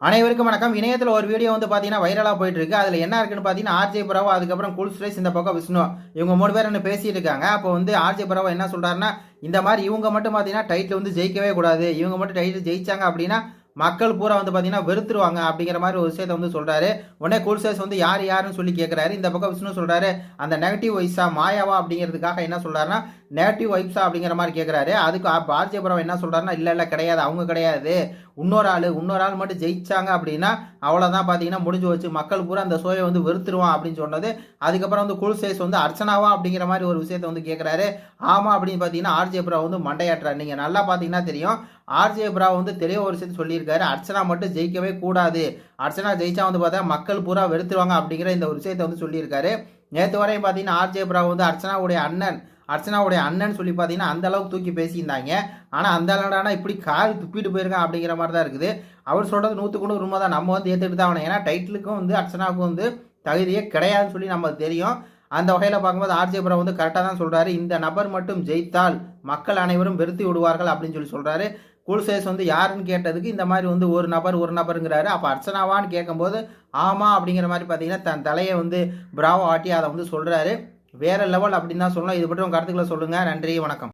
அனைவருக்கும் வணக்கம். இணையத்தில் ஒரு வீடியோ வந்து பார்த்தீங்கன்னா வைரலாக போயிட்டு இருக்கு. அதில் என்ன இருக்குன்னு பார்த்தீங்கன்னா ஆர்ஜே பராவோ, அதுக்கப்புறம் கூல் ஸ்ட்ரைஸ், இந்த பக்கம் விஷ்ணு, இவங்க 3 பேர் என்ன பேசிட்டு இருக்காங்க. அப்போ வந்து ஆர்ஜே பராவோ என்ன சொல்றாருன்னா, இந்த மாதிரி இவங்க மட்டும் பார்த்தீங்கன்னா டைட்டில் வந்து ஜெயிக்கவே கூடாது, இவங்க மட்டும் டைட்டில் ஜெயிச்சாங்க அப்படின்னா மக்கள் பூரா வந்து பார்த்தீங்கன்னா வெறுத்துருவாங்க அப்படிங்கிற மாதிரி ஒரு விஷயத்தை வந்து சொல்றாரு. உடனே கூல் ஸ்ட்ரைஸ் வந்து யார் யாருன்னு சொல்லி கேட்கிறாரு. இந்த பக்கம் விஷ்ணு சொல்றாரு, அந்த நெகட்டிவ் வைஸா மாயாவா அப்படிங்கிறதுக்காக என்ன சொல்றாருன்னா நெகட்டிவ் வைப்ஸா அப்படிங்கிற மாதிரி கேட்கிறாரு. அதுக்கு ஆர்ஜே பராவோ என்ன சொல்றாருன்னா, இல்ல கிடையாது, அவங்க கிடையாது, இன்னொரு ஆள் மட்டும் ஜெயிச்சாங்க அப்படின்னா அவ்வளோதான், பார்த்தீங்கன்னா முடிஞ்சு வச்சு, மக்கள் பூரா அந்த ஷோயை வந்து வெறுத்துருவான் அப்படின்னு சொன்னது. அதுக்கப்புறம் வந்து கூல் ஸ்ட்ரைஸ் வந்து அர்ச்சனாவா அப்படிங்கிற மாதிரி ஒரு விஷயத்தை வந்து கேட்குறாரு. ஆமாம் அப்படின்னு பார்த்தீங்கன்னா ஆர்ஜே பராவோ வந்து மண்டையாட்டுறாரு. நீங்கள் நல்லா பார்த்தீங்கன்னா தெரியும், ஆர்ஜே பராவோ வந்து தெளிவ ஒரு விஷயத்தை சொல்லியிருக்காரு, அர்ச்சனா மட்டும் ஜெயிக்கவே கூடாது, அர்ச்சனா ஜெயிச்சா வந்து பார்த்தா மக்கள் பூரா வெறுத்துருவாங்க அப்படிங்கிற இந்த ஒரு விஷயத்தை வந்து சொல்லியிருக்காரு. நேற்று வரையும் பார்த்தீங்கன்னா ஆர்ஜே பராவோ வந்து அர்ச்சனாவுடைய அண்ணன் சொல்லி பார்த்தீங்கன்னா அந்த அளவுக்கு தூக்கி பேசியிருந்தாங்க. ஆனால் அந்த அளவுடானா இப்படி கால் துப்பிட்டு போயிருக்கான் அப்படிங்கிற மாதிரி தான் இருக்குது. அவர் சொல்கிறது 100% உண்மை தான். நம்ம வந்து ஏற்றுக்கிட்டு தான் ஆகணும். ஏன்னா டைட்டிலுக்கும் வந்து அர்ச்சனாவுக்கும் வந்து தகுதியே கிடையாதுன்னு சொல்லி நமக்கு தெரியும். அந்த வகையில் பார்க்கும்போது ஆர்ஜே பராவோ வந்து கரெக்டாக தான் சொல்கிறாரு. இந்த நபர் மட்டும் ஜெயித்தால் மக்கள் அனைவரும் வெறுத்து விடுவார்கள் அப்படின்னு சொல்கிறாரு. கூல் ஸ்ட்ரைஸ் வந்து யாருன்னு கேட்டதுக்கு இந்த மாதிரி வந்து ஒரு நபருங்கிறாரு. அப்போ அர்ச்சனாவான்னு கேட்கும்போது ஆமாம் அப்படிங்கிற மாதிரி பார்த்தீங்கன்னா தன் தலையை வந்து பிராவோ ஆட்டி அதை வந்து சொல்கிறாரு. வேற லெவல் அப்படின்னு தான் சொல்லணும். இது பற்றி உங்கள் கருத்துக்களை சொல்லுங்கள். நன்றி, வணக்கம்.